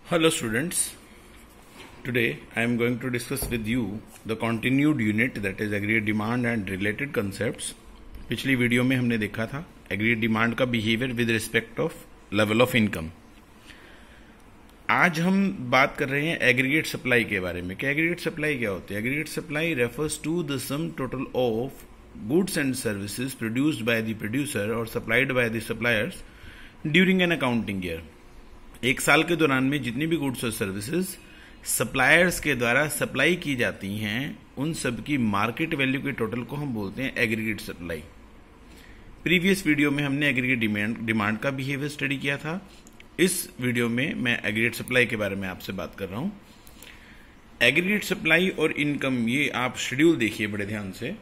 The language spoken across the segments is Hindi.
Hello students, today I am going to discuss with you the continued unit that is aggregate demand and related concepts. पिछली वीडियो में हमने देखा था एग्रीगेट डिमांड का behaviour with respect of level of income. आज हम बात कर रहे हैं एग्रीगेट सप्लाई के बारे में कि एग्रीगेट सप्लाई क्या होती है। Aggregate supply refers to the sum total of goods and services produced by the producer और supplied by the suppliers during an accounting year. एक साल के दौरान में जितनी भी गुड्स और सर्विसेज सप्लायर्स के द्वारा सप्लाई की जाती हैं उन सब की मार्केट वैल्यू के टोटल को हम बोलते हैं एग्रीगेट सप्लाई। प्रीवियस वीडियो में हमने एग्रीगेट डिमांड का बिहेवियर स्टडी किया था। इस वीडियो में मैं एग्रीगेट सप्लाई के बारे में आपसे बात कर रहा हूं। एग्रीगेट सप्लाई और इनकम, ये आप शेड्यूल देखिए बड़े ध्यान से।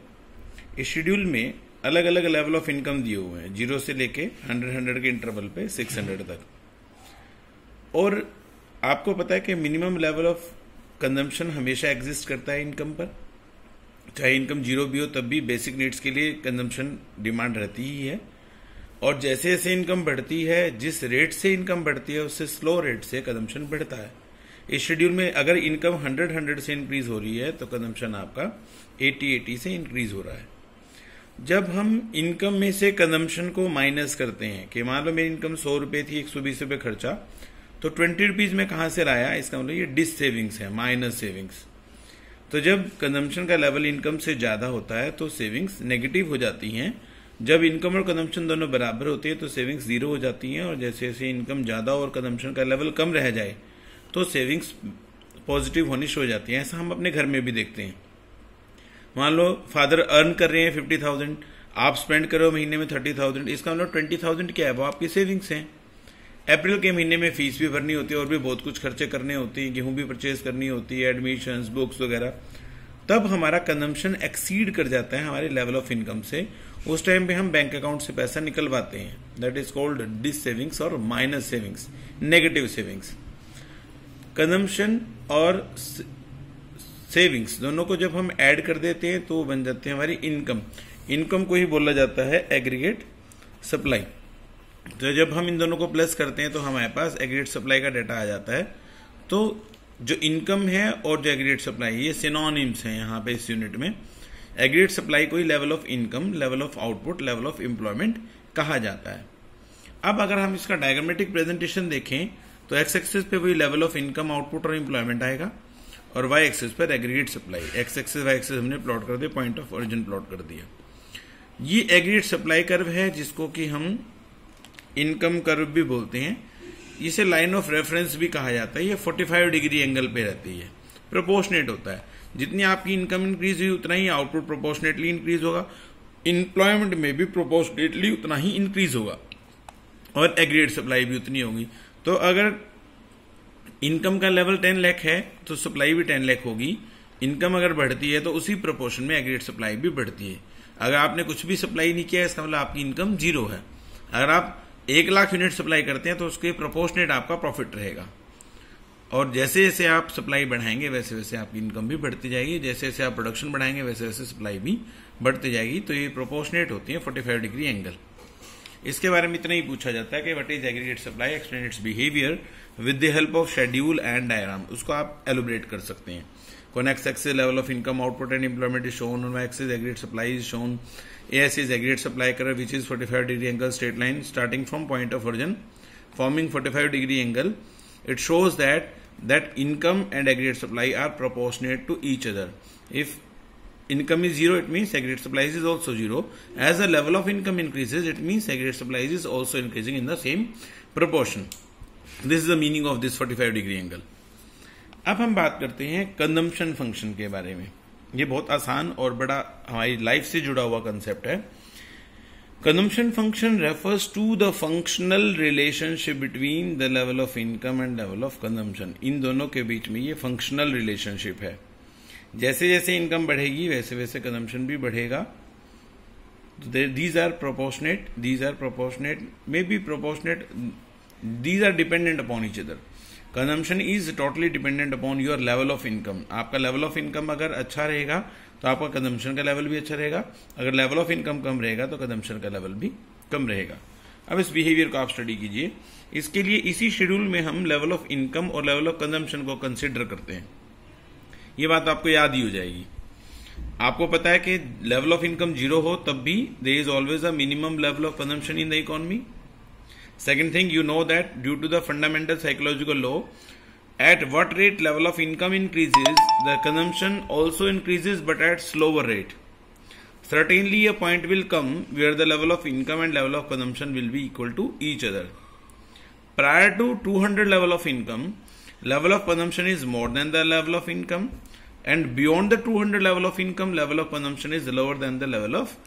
इस शेड्यूल में अलग अलग लेवल ऑफ इनकम दिए हुए हैं, 0 से लेके 100 के इंटरवल पे 600 तक। और आपको पता है कि मिनिमम लेवल ऑफ कंजम्पशन हमेशा एग्जिस्ट करता है इनकम पर, चाहे इनकम 0 भी हो तब भी बेसिक नीड्स के लिए कंजम्पशन डिमांड रहती ही है। और जैसे जैसे इनकम बढ़ती है, जिस रेट से इनकम बढ़ती है उससे स्लो रेट से कंजम्पशन बढ़ता है। इस शेड्यूल में अगर इनकम 100 से इंक्रीज हो रही है तो कंजम्पशन आपका 80 से इंक्रीज हो रहा है। जब हम इनकम में से कंजम्पशन को माइनस करते हैं कि मान लो मेरी इनकम 100 रुपए थी, 120 रुपए खर्चा, तो 20 रुपीज में कहां से लाया, इसका मतलब ये डिस सेविंग्स है, माइनस सेविंग्स। तो जब कंजम्पशन का लेवल इनकम से ज्यादा होता है तो सेविंग्स नेगेटिव हो जाती हैं। जब इनकम और कंजम्पशन दोनों बराबर होती है तो सेविंग्स 0 हो जाती हैं। और जैसे जैसे इनकम ज्यादा और कंजम्पशन का लेवल कम रह जाए तो सेविंग्स पॉजिटिव होनी शुरू हो जाती है। ऐसा हम अपने घर में भी देखते हैं। मान लो फादर अर्न कर रहे हैं 50,000, आप स्पेंड कर रहे हो महीने में 30,000, इसका मतलब 20,000 क्या है, वो आपकी सेविंग्स हैं। अप्रैल के महीने में फीस भी भरनी होती है और भी बहुत कुछ खर्चे करने होते हैं, गेहूं भी परचेज करनी होती है, एडमिशंस, बुक्स वगैरह। तब हमारा कंजम्पशन एक्सीड कर जाता है हमारे लेवल ऑफ इनकम से। उस टाइम पे हम बैंक अकाउंट से पैसा निकलवाते हैं। That is called dissavings और minus savings, negative savings. Consumption और सेविंग्स दोनों को जब हम ऐड कर देते हैं तो बन जाते हैं हमारी इनकम। इनकम को ही बोला जाता है एग्रीगेट सप्लाई। तो जब हम इन दोनों को प्लस करते हैं तो हमारे पास एग्रीगेट सप्लाई का डाटा आ जाता है। तो जो इनकम है और जो एग्रीगेट सप्लाई, ये सिनोनिम्स हैं यहाँ पे इस यूनिट में। एग्रीगेट सप्लाई को ही level of income, level of output, level of employment कहा जाता है। अब अगर हम इसका डायग्रामेटिक प्रेजेंटेशन देखें तो एक्स एक्सिस पे वही लेवल ऑफ इनकम, आउटपुट और एम्प्लॉयमेंट आएगा और वाई एक्सिस पर aggregate supply. X axis Y axis हमने प्लॉट कर दिया, पॉइंट ऑफ ओरिजिन प्लॉट कर दिया। ये एग्रीगेट सप्लाई कर्व है जिसको कि हम इनकम कर्व भी बोलते हैं। इसे लाइन ऑफ रेफरेंस भी कहा जाता है। ये 45 डिग्री एंगल पे रहती है, प्रोपोर्शनेट होता है। जितनी आपकी इनकम इंक्रीज हुई उतना ही आउटपुट प्रोपोर्शनेटली इंक्रीज होगा, एम्प्लॉयमेंट में भी प्रोपोर्शनेटली उतना ही इंक्रीज होगा और एग्रीगेट सप्लाई भी उतनी होगी। तो अगर इनकम का लेवल 10 लाख है तो सप्लाई भी 10 लाख होगी। इनकम अगर बढ़ती है तो उसी प्रोपोर्शन में एग्रीगेट सप्लाई भी बढ़ती है। अगर आपने कुछ भी सप्लाई नहीं किया इसका मतलब आपकी इनकम 0 है। अगर आप 1 लाख यूनिट सप्लाई करते हैं तो उसके प्रोपोर्शनेट आपका प्रॉफिट रहेगा। और जैसे जैसे आप सप्लाई बढ़ाएंगे वैसे वैसे आपकी इनकम भी बढ़ती जाएगी, जैसे जैसे आप प्रोडक्शन बढ़ाएंगे वैसे वैसे सप्लाई भी बढ़ती जाएगी। तो ये प्रोपोर्शनेट होती है 45 डिग्री एंगल। इसके बारे में इतना ही पूछा जाता है कि what is aggregate supply, explain it's behaviour with the help of schedule and diagram. उसको आप एलोबरेट कर सकते हैं। On x-axis level of income, output and employment is shown. On y-axis aggregate supply is shown. AS is aggregate supply curve which is 45 degree angle straight line starting from point of origin forming 45 degree angle. It shows that income and aggregate supply are proportionate to each other. If income is 0, it means aggregate supply is also 0. As the level of income increases, it means aggregate supply is also increasing in the same proportion. This is the meaning of this 45 degree angle. अब हम बात करते हैं कंजम्पशन फंक्शन के बारे में। ये बहुत आसान और बड़ा हमारी लाइफ से जुड़ा हुआ कंसेप्ट है। Consumption function refers to the functional relationship between the level of income and level of consumption. इन दोनों के बीच में ये फंक्शनल रिलेशनशिप है। जैसे जैसे इनकम बढ़ेगी वैसे वैसे कंजम्पशन भी बढ़ेगा। These are proportionate, may be proportionate, these are dependent upon each other. Consumption is totally dependent upon your level of income. आपका लेवल ऑफ इनकम अगर अच्छा रहेगा तो आपका कंजम्पशन का लेवल भी अच्छा रहेगा। अगर लेवल ऑफ इनकम कम रहेगा तो कंजम्पशन का लेवल भी कम रहेगा। अब इस बिहेवियर को आप स्टडी कीजिए। इसके लिए इसी शेड्यूल में हम लेवल ऑफ इनकम और लेवल ऑफ कंजम्पशन को कंसिडर करते हैं। ये बात आपको याद ही हो जाएगी। आपको पता है कि लेवल ऑफ इनकम 0 हो तब भी there is always a minimum level of consumption in the economy. Second thing, you know that due to the fundamental psychological law, at what rate level of income increases, the consumption also increases but at slower rate. Certainly a point will come where the level of income and level of consumption will be equal to each other. Prior to 200 level of income, level of consumption is more than the level of income, and beyond the 200 level of income, level of consumption is lower than the level of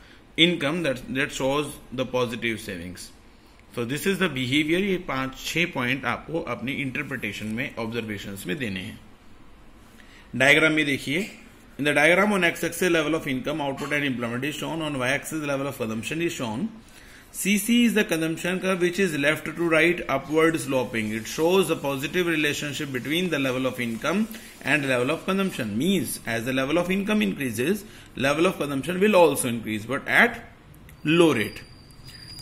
income. That shows the positive savings. तो दिस इज द बिहेवियर। ये 5-6 पॉइंट आपको अपनी इंटरप्रिटेशन में ऑब्जर्वेशंस में देने हैं। डायग्राम में देखिए, in the diagram on X axis level of income, output and employment is shown, on Y axis level of consumption is shown. CC is the consumption curve which is left to right upward sloping. It shows a positive relationship between the level of income and level of consumption. Means as the level of income increases, level of consumption will also increase but at low rate.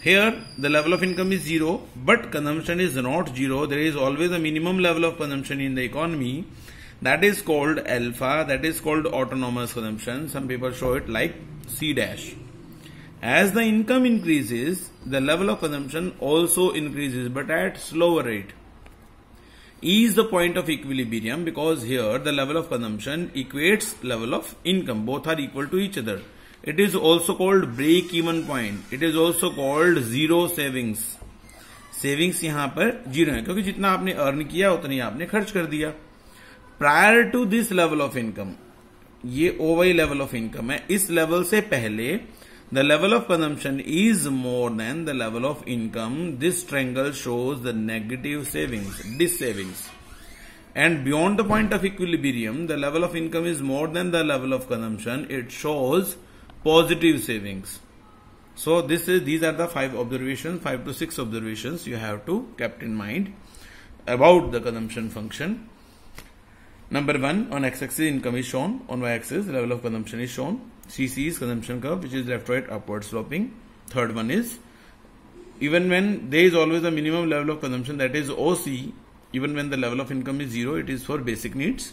Here the level of income is 0, but consumption is not 0. There is always a minimum level of consumption in the economy. That is called alpha. That is called autonomous consumption. Some people show it like C dash. As the income increases, the level of consumption also increases, but at slower rate. E is the point of equilibrium because here the level of consumption equates level of income. Both are equal to each other. It is also called break even point. It is also called zero savings. Savings यहां पर जीरो है क्योंकि जितना आपने अर्न किया उतना ही आपने खर्च कर दिया। Prior to this level of income, ये ओवाई लेवल ऑफ इनकम है, इस लेवल से पहले the level of consumption is more than the level of income. This triangle shows the negative savings, dissavings. And beyond the point of equilibrium, the level of income is more than the level of consumption. It shows positive savings. So these are the 5 observations, 5 to 6 observations you have to keep in mind about the consumption function. Number 1, on x-axis income is shown, on y-axis level of consumption is shown. CC is consumption curve which is left right upward sloping. Third one is, even when there is always a minimum level of consumption, that is OC, even when the level of income is 0, it is for basic needs.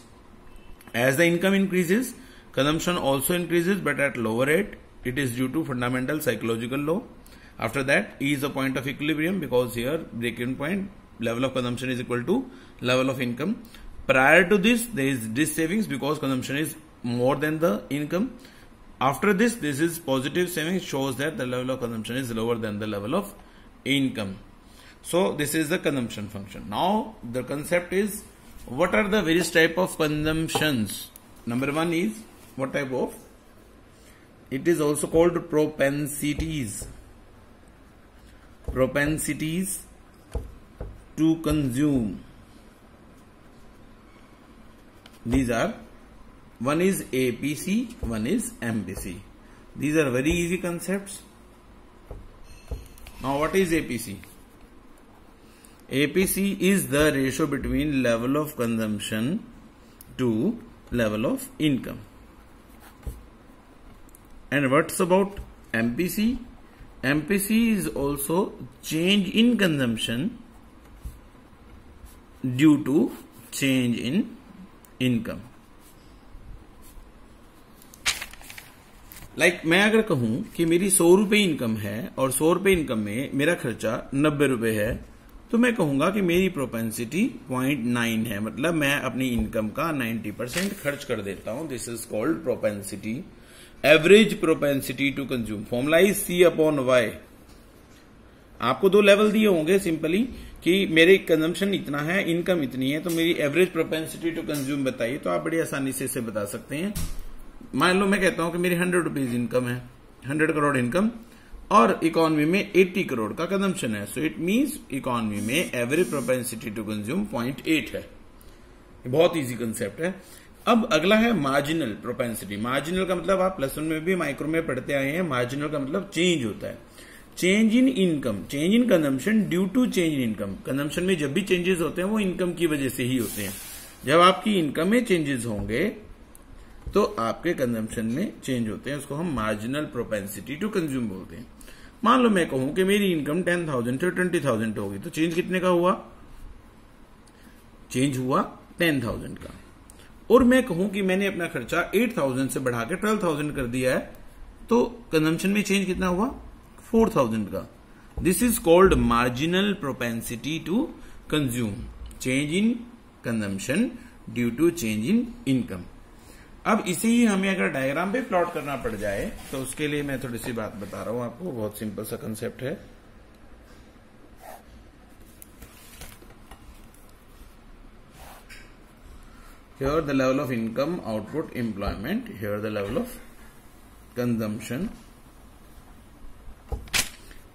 As the income increases, consumption also increases but at lower rate. It is due to fundamental psychological law. After that, E is a point of equilibrium because here break-even point, level of consumption is equal to level of income. Prior to this, there is this savings because consumption is more than the income. After this is positive savings, shows that the level of consumption is lower than the level of income. So this is the consumption function. Now the concept is, what are the various type of consumptions? Number 1 is, what type of? It is also called propensities. Propensities to consume. These are, one is APC, one is MPC. These are very easy concepts. Now what is APC? APC is the ratio between level of consumption to level of income. And what's about MPC? MPC is also change in consumption due to change in income. मैं अगर कहूं कि मेरी 100 रुपए इनकम है और 100 रुपए इनकम में मेरा खर्चा 90 रुपए है, तो मैं कहूंगा कि मेरी प्रोपेंसिटी 0.9 है, मतलब मैं अपनी इनकम का 90% खर्च कर देता हूं। This is called propensity. Average propensity to consume, formula is C/Y। आपको 2 लेवल दिए होंगे सिंपली कि मेरी कंजम्पशन इतना है, इनकम इतनी है, तो मेरी एवरेज प्रोपेंसिटी टू कंज्यूम बताइए। तो आप बड़ी आसानी से इसे बता सकते हैं। मान लो मैं कहता हूं कि मेरी 100 रुपीज इनकम है, 100 करोड़ इनकम, और इकोनॉमी में 80 करोड़ का कंजम्पशन है। सो इट मीन्स इकोनॉमी में एवरेज प्रोपेंसिटी टू कंज्यूम 0.8 है। बहुत इजी कंसेप्ट है। अब अगला है मार्जिनल प्रोपेंसिटी। मार्जिनल का मतलब आप प्लस 1 में भी माइक्रो में पढ़ते आए हैं। मार्जिनल का मतलब चेंज होता है, change in income, change in consumption due to change in income. Consumption में जब भी चेंजेस होते हैं वो इनकम की वजह से ही होते हैं। जब आपकी इनकम में चेंजेस होंगे तो आपके कंजम्पशन में चेंज होते हैं, उसको हम मार्जिनल प्रोपेंसिटी टू कंज्यूम बोलते हैं। मान लो मैं कहूं कि मेरी इनकम 10,000 से 20,000 होगी, तो चेंज कितने का हुआ? चेंज हुआ 10,000 का। और मैं कहूं कि मैंने अपना खर्चा 8,000 से बढ़ा के 12,000 कर दिया है, तो कंजम्पशन में चेंज कितना हुआ? 4,000 का। This is called marginal propensity to consume, change in consumption due to change in income. अब इसे ही हमें अगर डायग्राम पे प्लॉट करना पड़ जाए तो उसके लिए मैं थोड़ी सी बात बता रहा हूं आपको, बहुत सिंपल सा कंसेप्ट है। Here the level of income, output, employment. Here the level of consumption.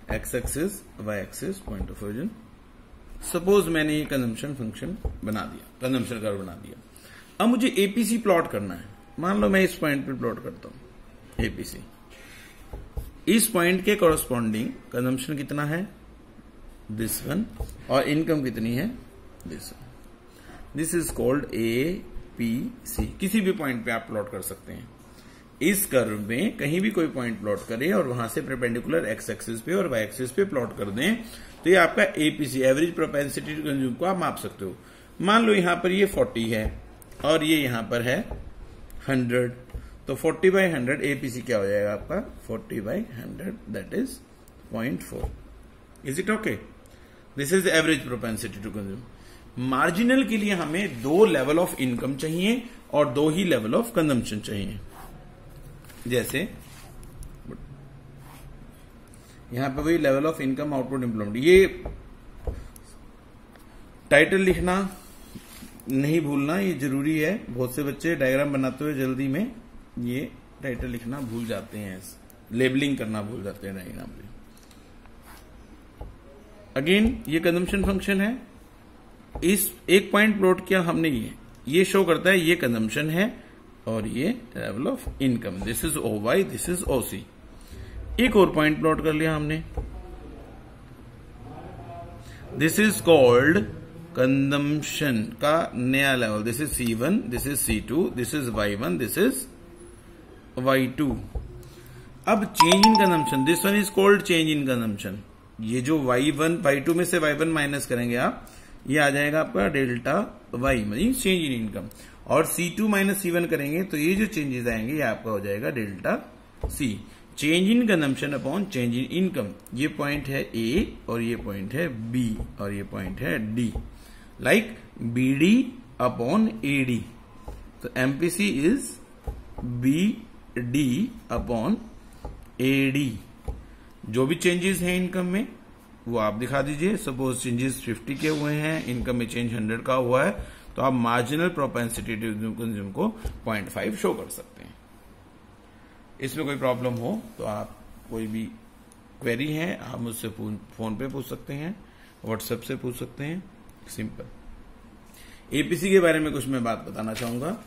X-axis, Y-axis, point of origin. Suppose मैंने ये कंजम्पशन फंक्शन बना दिया, कंजम्पशन कर्व बना दिया। अब मुझे एपीसी प्लॉट करना है। मान लो मैं इस पॉइंट पे प्लॉट करता हूं एपीसी। इस पॉइंट के कॉरस्पॉन्डिंग कंजम्पशन कितना है? This one. और इनकम कितनी है? This one. This is called APC. किसी भी पॉइंट पे आप प्लॉट कर सकते हैं। इस कर्व में कहीं भी कोई पॉइंट प्लॉट करें और वहां से परपेंडिकुलर एक्स एक्सिस पे और वाई एक्सिस पे प्लॉट कर दें, तो ये आपका APC, average propensity to consume, को आप माप सकते हो। मान लो यहां पर ये 40 है और ये यहां पर है 100, तो 40/100 एपीसी क्या हो जाएगा आपका? 40/100, that is 0.4। Is it okay? This is average propensity to consume. Marginal के लिए हमें 2 लेवल ऑफ इनकम चाहिए और 2 ही लेवल ऑफ कंजम्पशन चाहिए। जैसे यहां पर वही level of income, output, employment. ये टाइटल लिखना नहीं भूलना, ये जरूरी है। बहुत से बच्चे डायग्राम बनाते हुए जल्दी में ये टाइटल लिखना भूल जाते हैं, लेबलिंग करना भूल जाते हैं डायग्राम पे। अगेन ये कंजम्पशन फंक्शन है। इस एक पॉइंट प्लॉट किया हमने, ये शो करता है ये कंजम्पशन है और ये level of income. This is O Y, this is O C. एक और पॉइंट प्लॉट कर लिया हमने। दिस इज कॉल्ड कंजम्पशन का नया level. This is C1, this is C2, this is Y1, this is Y2। अब change in consumption, this one is called change in consumption. ये जो Y1, Y2 में से Y1 माइनस करेंगे आप, ये आ जाएगा आपका डेल्टा Y, मतलब चेंज इन इनकम। और C2 माइनस C1 करेंगे तो ये जो चेंजेस आएंगे ये आपका हो जाएगा delta C। Change in consumption upon change in income. ये पॉइंट है A और ये पॉइंट है B और ये पॉइंट है D। Like BD upon AD। तो MPC is BD upon AD। जो भी चेंजेस हैं इनकम में वो आप दिखा दीजिए। सपोज चेंजेस 50 के हुए हैं, इनकम में चेंज 100 का हुआ है, तो आप मार्जिनल प्रोपेंसिटी टू कंज्यूम को 0.5 शो कर सकते हैं। इसमें कोई प्रॉब्लम हो तो आप कोई भी क्वेरी है आप मुझसे फोन पे पूछ सकते हैं, व्हाट्सएप से पूछ सकते हैं। सिंपल। एपीसी के बारे में कुछ मैं बात बताना चाहूंगा।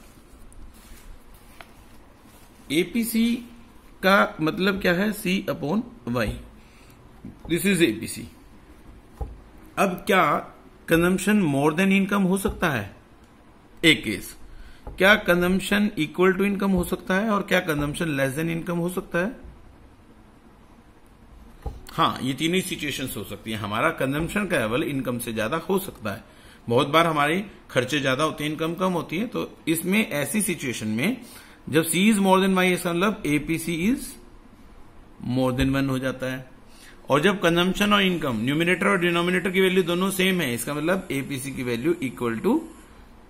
एपीसी का मतलब क्या है? C/Y। This is APC. अब क्या कंजम्पशन मोर देन इनकम हो सकता है? एक केस। क्या कंजम्पशन इक्वल टू इनकम हो सकता है? और क्या कंजम्पशन लेस देन इनकम हो सकता है? हाँ, ये तीनों ही सिचुएशंस हो सकती है। हमारा कंजम्पशन का लेवल इनकम से ज्यादा हो सकता है। बहुत बार हमारे खर्चे ज्यादा होते हैं, इनकम कम होती है। तो इसमें ऐसी सिचुएशन में जब C is more then Y, इसका मतलब एपीसी इज मोर देन 1 हो जाता है। और जब कंजम्पशन और इनकम, न्यूमिनेटर और डिनोमिनेटर की वैल्यू दोनों सेम है, इसका मतलब एपीसी की वैल्यू इक्वल टू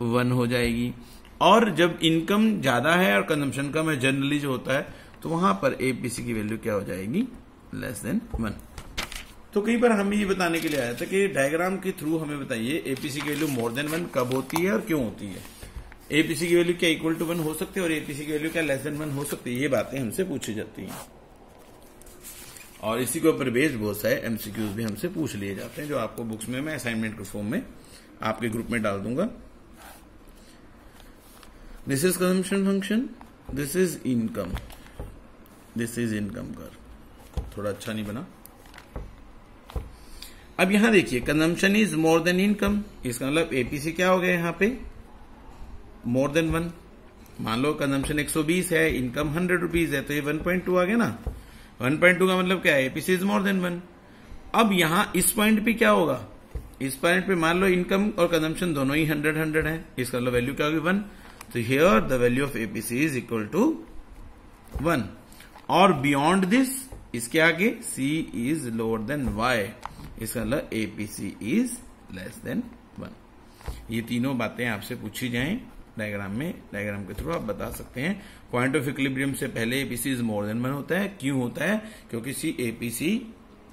1 हो जाएगी। और जब इनकम ज्यादा है और कंजम्पशन कम है, जनरली जो होता है, तो वहां पर एपीसी की वैल्यू क्या हो जाएगी? Less than 1। तो कई बार हमें ये बताने के लिए आया था कि डायग्राम के थ्रू हमें बताइए एपीसी की वैल्यू मोर देन 1 कब होती है और क्यों होती है। एपीसी की वैल्यू क्या इक्वल टू 1 हो सकती है और एपीसी की वैल्यू क्या लेस देन 1 हो सकती है। ये बातें हमसे पूछी जाती हैं और इसी के ऊपर बेस्ड बहुत सारे एमसीक्यूज भी हमसे पूछ लिए जाते हैं, जो आपको बुक्स में मैं असाइनमेंट के फॉर्म में आपके ग्रुप में डाल दूंगा। This is consumption function, this is income, this is income कर। थोड़ा अच्छा नहीं बना। अब यहां देखिए consumption is more then income, इसका मतलब एपीसी क्या हो गया यहां पे? More than 1। मान लो कंजम्पशन 120 है, इनकम 100 रुपीज है, तो ये 1.2 आ गया ना। 1.2 का मतलब क्या है, एपीसी इज मोर देन 1। अब यहां इस पॉइंट पे क्या होगा, इस पॉइंट पे मान लो इनकम और कंजम्पशन दोनों ही 100 है, इसका मतलब वैल्यू क्या होगी 1। तो here the value of APC is equal to 1। और बियॉन्ड दिस, इसके आगे C is lower than Y, इसका मतलब एपीसी इज लेस देन 1। ये तीनों बातें आपसे पूछी जाएं डायग्राम में, डायग्राम के थ्रू आप बता सकते हैं। पॉइंट ऑफ इक्विलिब्रियम से पहले एपीसी इज मोर देन 1 होता है। क्यों होता है, क्योंकि सी एपीसी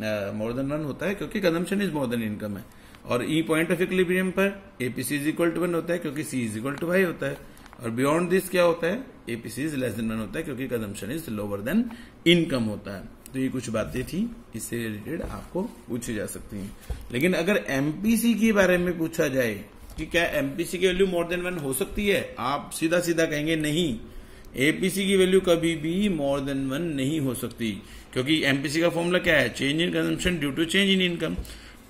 मोर देन 1 होता है क्योंकि consumption is more then income है। और ई पॉइंट ऑफ इक्विलिब्रियम पर एपीसी इज इक्वल टू 1 होता है क्योंकि सी इज इक्वल टू वाई होता है। और बियॉन्ड दिस क्या होता है, एपीसी इज लेस देन 1 होता है क्योंकि consumption is lower then income होता है। तो ये कुछ बातें थी, इससे रिलेटेड आपको पूछी जा सकती हैं। लेकिन अगर एमपीसी के बारे में पूछा जाए कि क्या एमपीसी की वैल्यू मोर देन 1 हो सकती है, आप सीधा सीधा कहेंगे नहीं, एपीसी की वैल्यू कभी भी मोर देन 1 नहीं हो सकती। क्योंकि एमपीसी का फॉर्मूला क्या है, change in consumption due to change in income.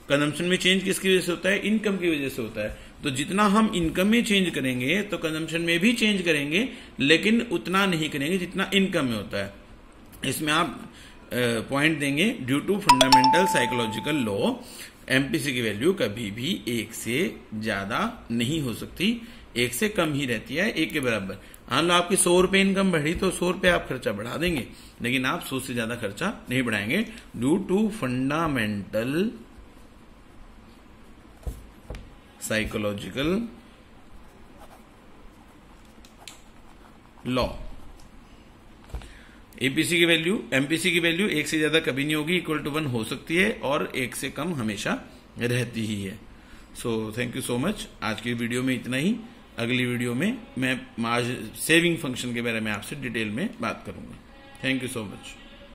Consumption में चेंज किसकी वजह से होता है, इनकम की वजह से होता है। तो जितना हम इनकम में चेंज करेंगे तो कंजम्पशन में भी चेंज करेंगे, लेकिन उतना नहीं करेंगे जितना इनकम में होता है। इसमें आप पॉइंट देंगे due to fundamental psychological law, MPC की वैल्यू कभी भी 1 से ज्यादा नहीं हो सकती, 1 से कम ही रहती है, 1 के बराबर। हाँ लो आपकी 100 रुपए इनकम बढ़ी तो 100 रुपए आप खर्चा बढ़ा देंगे, लेकिन आप 100 से ज्यादा खर्चा नहीं बढ़ाएंगे due to fundamental psychological law. APC की वैल्यू, एमपीसी की वैल्यू 1 से ज्यादा कभी नहीं होगी, इक्वल टू 1 हो सकती है और 1 से कम हमेशा रहती ही है। So thank you so much. आज की वीडियो में इतना ही। अगली वीडियो में मैं आज सेविंग फंक्शन के बारे में आपसे डिटेल में बात करूंगा। Thank you so much.